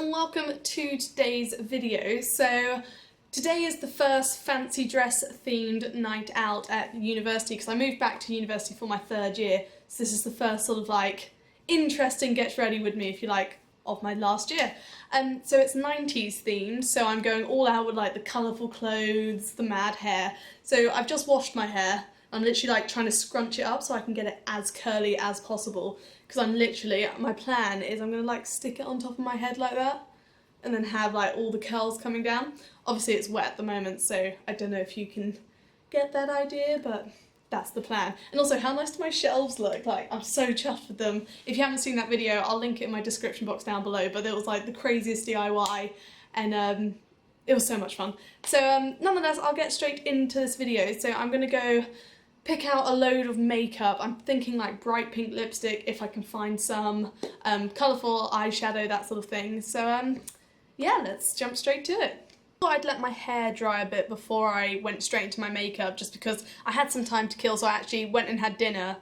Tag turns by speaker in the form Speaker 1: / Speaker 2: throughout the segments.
Speaker 1: and welcome to today's video. So today is the first fancy dress themed night out at university because I moved back to university for my third year, so this is the first sort of like interesting get ready with me, if you like, of my last year. So it's 90s themed, so I'm going all out with like the colourful clothes, the mad hair. So I've just washed my hair. I'm literally like trying to scrunch it up so I can get it as curly as possible, because I'm literally, my plan is I'm going to like stick it on top of my head like that and then have like all the curls coming down. Obviously it's wet at the moment, so I don't know if you can get that idea, but that's the plan. And also, how nice do my shelves look? Like, I'm so chuffed with them. If you haven't seen that video, I'll link it in my description box down below, but it was like the craziest DIY, and it was so much fun. So nonetheless, I'll get straight into this video. So I'm going to go pick out a load of makeup. I'm thinking like bright pink lipstick if I can find some, colourful eyeshadow, that sort of thing. So yeah, let's jump straight to it. I thought I'd let my hair dry a bit before I went straight into my makeup, just because I had some time to kill, so I actually went and had dinner.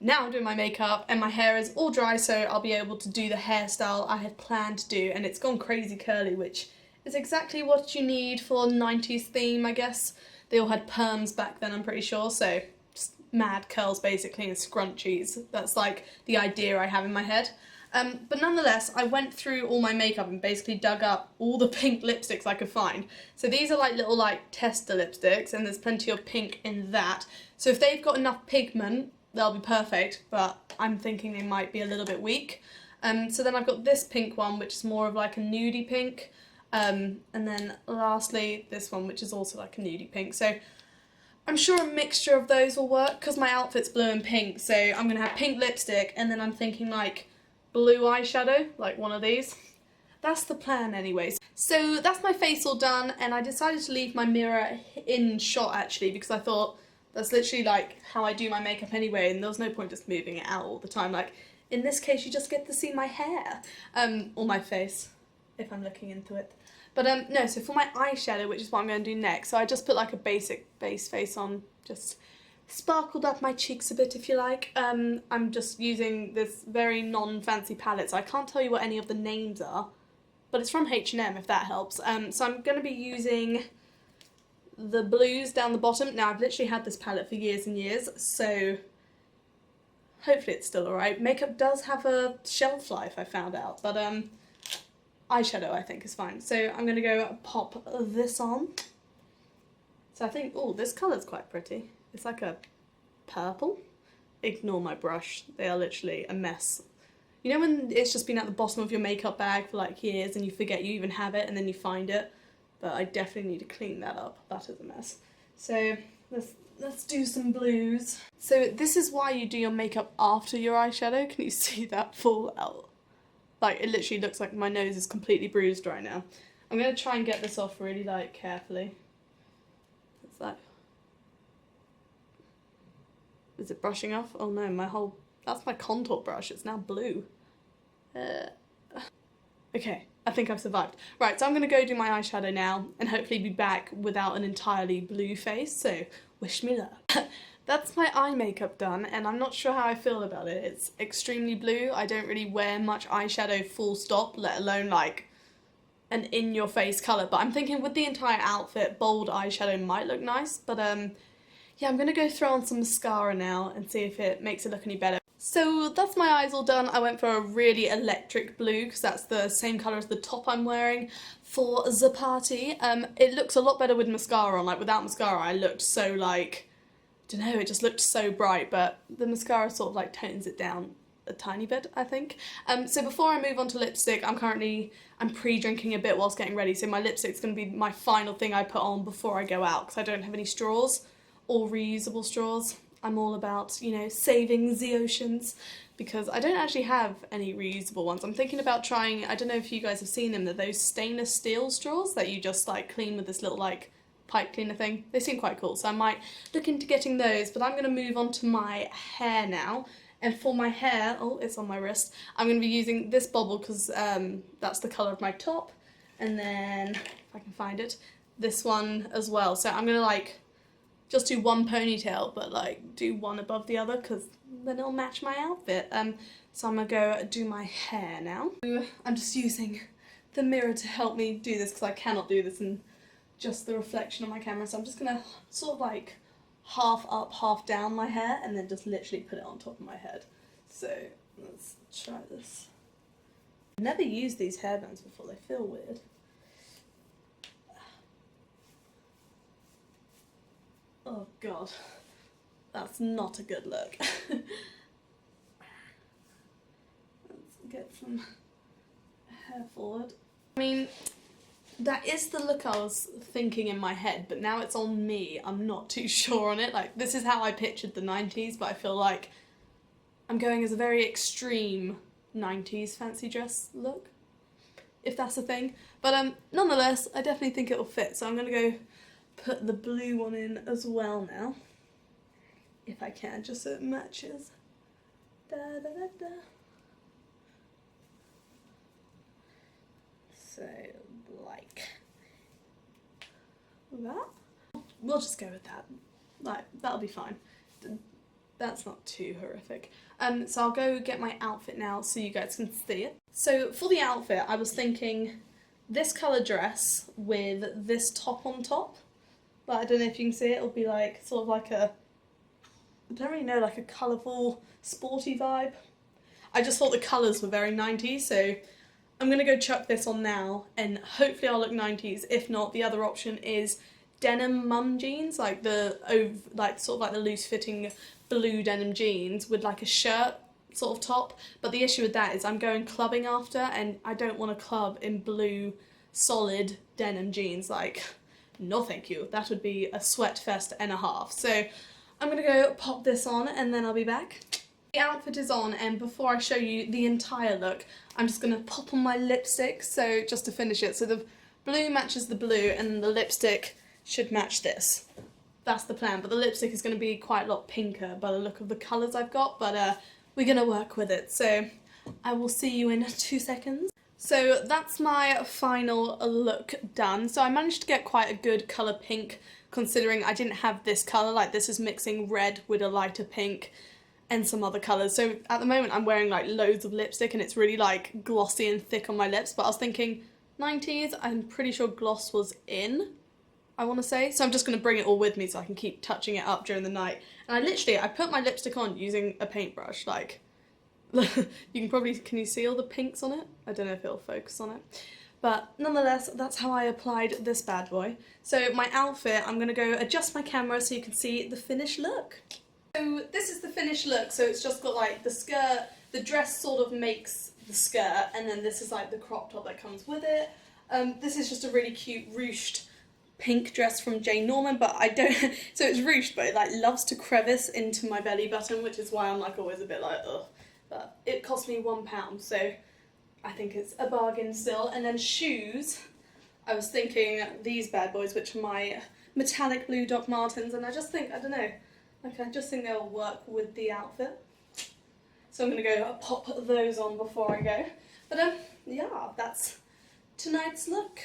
Speaker 1: Now I'm doing my makeup and my hair is all dry, so I'll be able to do the hairstyle I had planned to do, and it's gone crazy curly, which is exactly what you need for 90s theme, I guess. They all had perms back then, I'm pretty sure, so just mad curls basically and scrunchies. That's like the idea I have in my head. But nonetheless, I went through all my makeup and basically dug up all the pink lipsticks I could find. So these are like little like tester lipsticks, and there's plenty of pink in that. So if they've got enough pigment, they'll be perfect, but I'm thinking they might be a little bit weak. So then I've got this pink one, which is more of like a nudie pink. And then lastly, this one, which is also like a nudie pink. So I'm sure a mixture of those will work, because my outfit's blue and pink. So I'm going to have pink lipstick, and then I'm thinking like blue eyeshadow, like one of these. That's the plan anyways. So that's my face all done, and I decided to leave my mirror in shot actually, because I thought that's literally like how I do my makeup anyway, and there was no point just moving it out all the time. Like in this case you just get to see my hair, or my face, if I'm looking into it. But no, so for my eyeshadow, which is what I'm going to do next, so I just put like a basic base face on, just sparkled up my cheeks a bit, if you like. I'm just using this very non-fancy palette, so I can't tell you what any of the names are, but it's from H&M, if that helps. So I'm going to be using the blues down the bottom. Now, I've literally had this palette for years and years, so hopefully it's still alright. Makeup does have a shelf life, I found out, but eyeshadow I think is fine. So I'm going to go pop this on. So I think, oh, this colour's quite pretty. It's like a purple. Ignore my brush, they are literally a mess. You know when it's just been at the bottom of your makeup bag for like years and you forget you even have it and then you find it? But I definitely need to clean that up. That is a mess. So let's do some blues. So this is why you do your makeup after your eyeshadow. Can you see that fall out? Like, it literally looks like my nose is completely bruised right now. I'm going to try and get this off really like carefully. What's that? Is it brushing off? Oh no, that's my contour brush, it's now blue. Okay, I think I've survived. Right, so I'm going to go do my eyeshadow now, and hopefully be back without an entirely blue face, so wish me luck. That's my eye makeup done, and I'm not sure how I feel about it. It's extremely blue. I don't really wear much eyeshadow full stop, let alone like an in-your-face colour, but I'm thinking with the entire outfit, bold eyeshadow might look nice, but yeah, I'm going to go throw on some mascara now and see if it makes it look any better. So that's my eyes all done. I went for a really electric blue because that's the same colour as the top I'm wearing for the party. It looks a lot better with mascara on. Like without mascara I looked so like, I don't know, it just looked so bright, but the mascara sort of like tones it down a tiny bit, I think. So before I move on to lipstick, I'm pre-drinking a bit whilst getting ready, so my lipstick's going to be my final thing I put on before I go out because I don't have any straws. Or reusable straws. I'm all about, you know, saving the oceans, because I don't actually have any reusable ones. I'm thinking about trying, I don't know if you guys have seen them, they're those stainless steel straws that you just like clean with this little like pipe cleaner thing. They seem quite cool, so I might look into getting those, but I'm going to move on to my hair now. And for my hair, oh, it's on my wrist, I'm going to be using this bobble because that's the colour of my top, and then, if I can find it, this one as well. So I'm going to like just do one ponytail, but like do one above the other because then it'll match my outfit. So I'm gonna go do my hair now. I'm just using the mirror to help me do this because I cannot do this in just the reflection on my camera. So I'm just going to sort of like half up, half down my hair and then just literally put it on top of my head. So let's try this. I've never used these hairbands before, they feel weird. Oh god, that's not a good look. Let's get some hair forward. I mean, that is the look I was thinking in my head, but now it's on me, I'm not too sure on it. Like, this is how I pictured the 90s, but I feel like I'm going as a very extreme 90s fancy dress look, if that's a thing. But nonetheless, I definitely think it'll fit, so I'm gonna go put the blue one in as well now, if I can, just so it matches. Da, da, da, da. So, like that. We'll just go with that. Like, that'll be fine. That's not too horrific. So I'll go get my outfit now so you guys can see it. So for the outfit, I was thinking this colour dress with this top on top. But I don't know if you can see it, it'll be like, sort of like a, I don't really know, like a colourful, sporty vibe. I just thought the colours were very 90s, so I'm going to go chuck this on now, and hopefully I'll look 90s. If not, the other option is denim mum jeans, like the, sort of like the loose-fitting blue denim jeans with like a shirt sort of top. But the issue with that is I'm going clubbing after, and I don't want to club in blue, solid denim jeans, like, no thank you, that would be a sweat fest and a half. So I'm gonna go pop this on and then I'll be back. The outfit is on, and before I show you the entire look, I'm just gonna pop on my lipstick, so just to finish it. So the blue matches the blue and the lipstick should match this. That's the plan, but the lipstick is gonna be quite a lot pinker by the look of the colours I've got, but we're gonna work with it. So I will see you in 2 seconds. So that's my final look done. So I managed to get quite a good colour pink, considering I didn't have this colour. Like, this is mixing red with a lighter pink and some other colours. So at the moment I'm wearing like loads of lipstick and it's really like glossy and thick on my lips. But I was thinking 90s, I'm pretty sure gloss was in, I want to say. So I'm just going to bring it all with me so I can keep touching it up during the night. And I put my lipstick on using a paintbrush, like, you can you see all the pinks on it? I don't know if it'll focus on it. But nonetheless, that's how I applied this bad boy. So my outfit, I'm going to go adjust my camera so you can see the finished look. So this is the finished look, so it's just got like the skirt, the dress sort of makes the skirt, and then this is like the crop top that comes with it. This is just a really cute ruched pink dress from Jane Norman, but I don't, so it's ruched, but it like loves to crevice into my belly button, which is why I'm like always a bit like, ugh. But it cost me £1, so I think it's a bargain still. And then shoes, I was thinking these bad boys, which are my metallic blue Doc Martens, and I just think, I don't know, like I just think they'll work with the outfit. So I'm going to go pop those on before I go. But yeah, that's tonight's look.